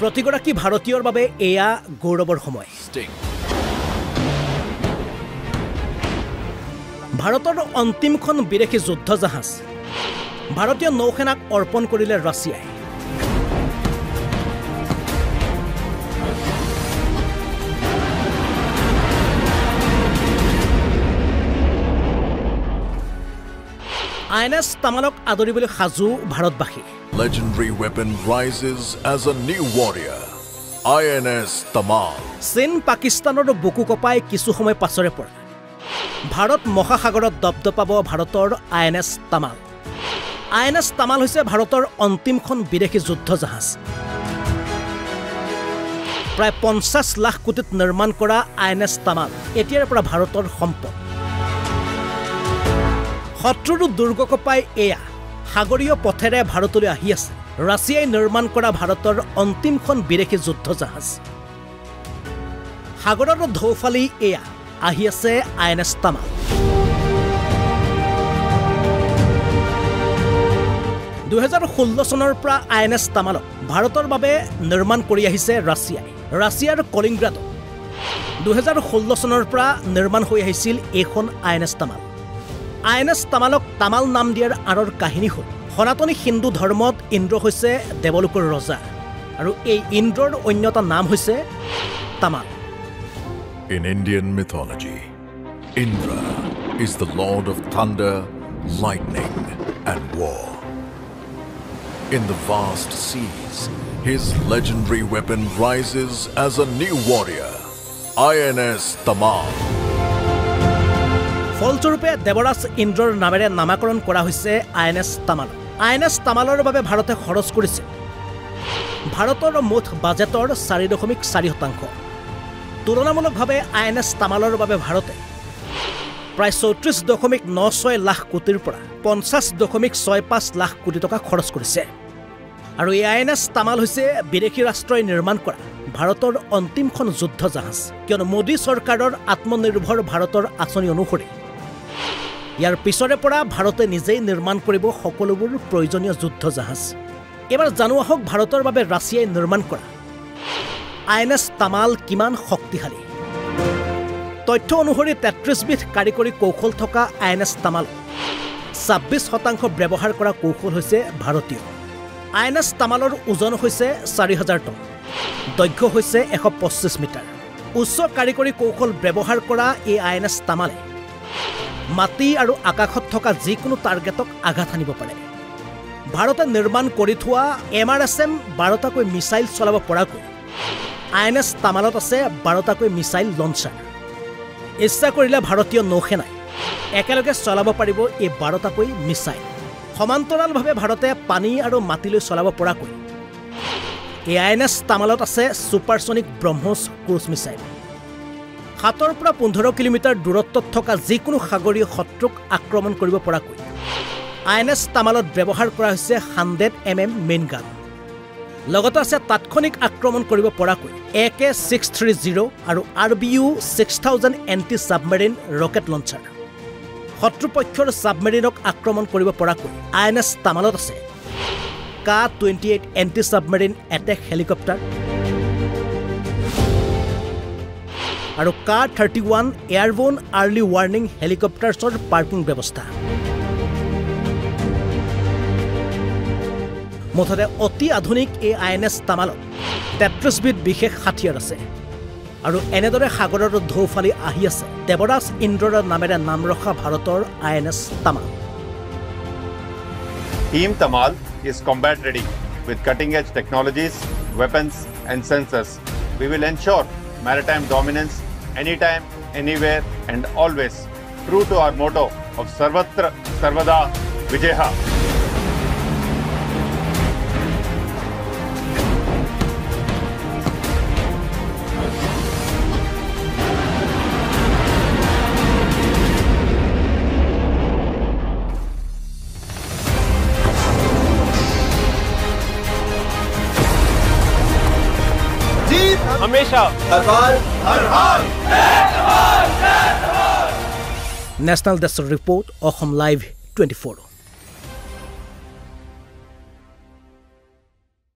প্ৰতিগৰাকী ভাৰতীয়ৰ বাবে এয়া গৌৰৱৰ সময় ভাৰতৰ অন্তিমখন বিদেশী যুদ্ধ জাহাজ ভাৰতীয় নৌসেনাক অৰ্পণ কৰিলে ৰাছিয়াই INS তামালক আদৰিবলৈ সাজু ভাৰতবাসী Legendary weapon rises as a new warrior. INS Tamal. চীন পাকিস্তানৰ বুকু কপাই কিছু সময় পাছৰে পৰা ভাৰত মহাসাগৰত দপদপাব ভাৰতৰ INS তামাল INS তামাল হৈছে ভাৰতৰ অন্তিমখন বিদেশী যুদ্ধ জাহাজ প্ৰায় 50 লাখ কোটিত নিৰ্মাণ কৰা INS তামাল এতিয়াৰ পৰা ভাৰতৰ সম্পদ শত্ৰুৰ দুৰ্গ কপাই এয়া সাগৰীয় পথেৰে ভাৰতলৈ আহি আছে ৰাছিয়াই নিৰ্মাণ কৰা ভাৰতৰ অন্তিমখন বিদেশী যুদ্ধ জাহাজ সাগৰৰ ঢৌফালি এয়া আহি আছে INS তামাল 2016 চনৰ পৰা INS তামালক ভাৰতৰ বাবে নিৰ্মাণ কৰি আহিছে ৰাছিয়াৰ কলিংগ্ৰাডত 2016 চনৰ পৰা নিৰ্মাণ হৈ আহিছিল এইখন INS তামাল INS তামালক তামাল নাম দিয়াৰ আঁৰৰ কাহিনী হ'ল সনাতনী হিন্দু ধৰ্মত ইন্দ্ৰ হৈছে দেৱলোকৰ ৰজা আৰু এই ইন্দ্ৰৰ অন্যতা নাম হৈছে Tamal In Indian mythology, Indra is the lord of thunder, lightning, and war. In the vast seas, his legendary weapon rises as a new warrior, INS Tamal. ফলস্বৰূপে দেৱৰাজ ইন্দ্ৰৰ নামেৰে নামাকৰণ কৰা হৈছে INS তামাল INS তামালৰ বাবে ভাৰতে খৰচ কৰিছে ভাৰতৰ মুঠ বাজেটৰ 4.4% তুলনামূলকভাৱে INS তামালৰ বাবে ভাৰতে প্ৰায় 34.96 লাখ কোটিৰ পৰা 50.65 লাখ কোটি টকা খৰচ কৰিছে আৰু এই INS তামাল হৈছে বিদেশী ৰাষ্ট্ৰই নিৰ্মাণ কৰা ভাৰতৰ অন্তিমখন যুদ্ধ জাহাজ কিয়নো মোদী চৰকাৰৰ আত্মনিৰ্ভৰ ভাৰতৰ আঁচনি অনুসৰি ইয়াৰ পিছৰে পৰা ভাৰতে নিজেই নিৰ্মাণ কৰিব সকলোবোৰ প্ৰয়োজনীয় যুদ্ধ জাহাজ এবাৰ জানো আহক ভাৰতৰ বাবে ৰাছিয়াই নিৰ্মাণ কৰা INS তামাল কিমান শক্তিশালী তথ্য অনুসৰি 33 বিধ কাৰিকৰী কৌশল থকা INS তামাল 26% ব্যৱহাৰ কৰা কৌশল হৈছে ভাৰতীয় INS তামালৰ ওজন হৈছে 4000 টন দৈৰ্ঘ্য হৈছে 125 মিটাৰ উচ্চ কাৰিকৰী কৌশল ব্যৱহাৰ কৰা এই INS তামালে মাটি আৰু আকাশত থকা যিকোনো টাৰ্গেটক আঘাত আনিব পাৰে ভাৰতে নিৰ্মাণ কৰি থোৱা MRSM 12টাকৈ মিছাইল চলাব পৰাকৈ INS তামালত আছে 12টাকৈ মিছাইল লঞ্চাৰ ইচ্ছা কৰিলে ভাৰতীয় নৌসেনাই একেলগে চলাব পাৰিব এই 12টাকৈ মিছাইল সমান্তৰালভাৱে ভাৰতে পানী আৰু মাটিলৈ চলাব পৰাকৈ এই INS তামালত আছে সুপাৰসনিক ব্ৰহ্মোছ ক্ৰুজ মিছাইল 7 পৰা 15 কিলোমিটাৰ দূৰত্বত থকা যিকোনো সাগৰীয় শত্ৰুক আক্ৰমণ কৰিব পৰাকৈ INS তামালত ব্যৱহাৰ কৰা হৈছে 100mm মেইন গান লগতে আছে তাৎক্ষণিক আক্ৰমণ কৰিব পৰাকৈ AK-630 আৰু RBU 6000 এন্টি সাবমেৰিন ৰকেট লঞ্চাৰ শত্ৰুপক্ষৰ সাবমেৰিনক আক্ৰমণ কৰিব পৰাকৈ INS তামালত আছে Ka-28 এন্টি সাবমেৰিন এটেক হেলিকপ্টাৰ আৰু Ka-31 এয়াৰবোৰ্ন আৰ্লি ৱাৰ্নিং হেলিকপ্টাৰ্ছৰ পাৰ্কিং ব্যৱস্থা মুঠতে অতি আধুনিক এই INS তামালত 33 বিধ বিশেষ হাতিয়াৰ আছে আৰু এনেদৰে সাগৰৰ ঢৌফালি আহি আছে দেৱৰাজ ইন্দ্ৰৰ নামেৰে নাম ৰখা ভাৰতৰ INS Tamal Team Tamal is combat ready with cutting edge technologies, weapons and sensors. We will ensure maritime dominance anytime, anywhere and always, true to our motto of Sarvatra Sarvada Vijaha. हमेशा national desk report Assam Live 24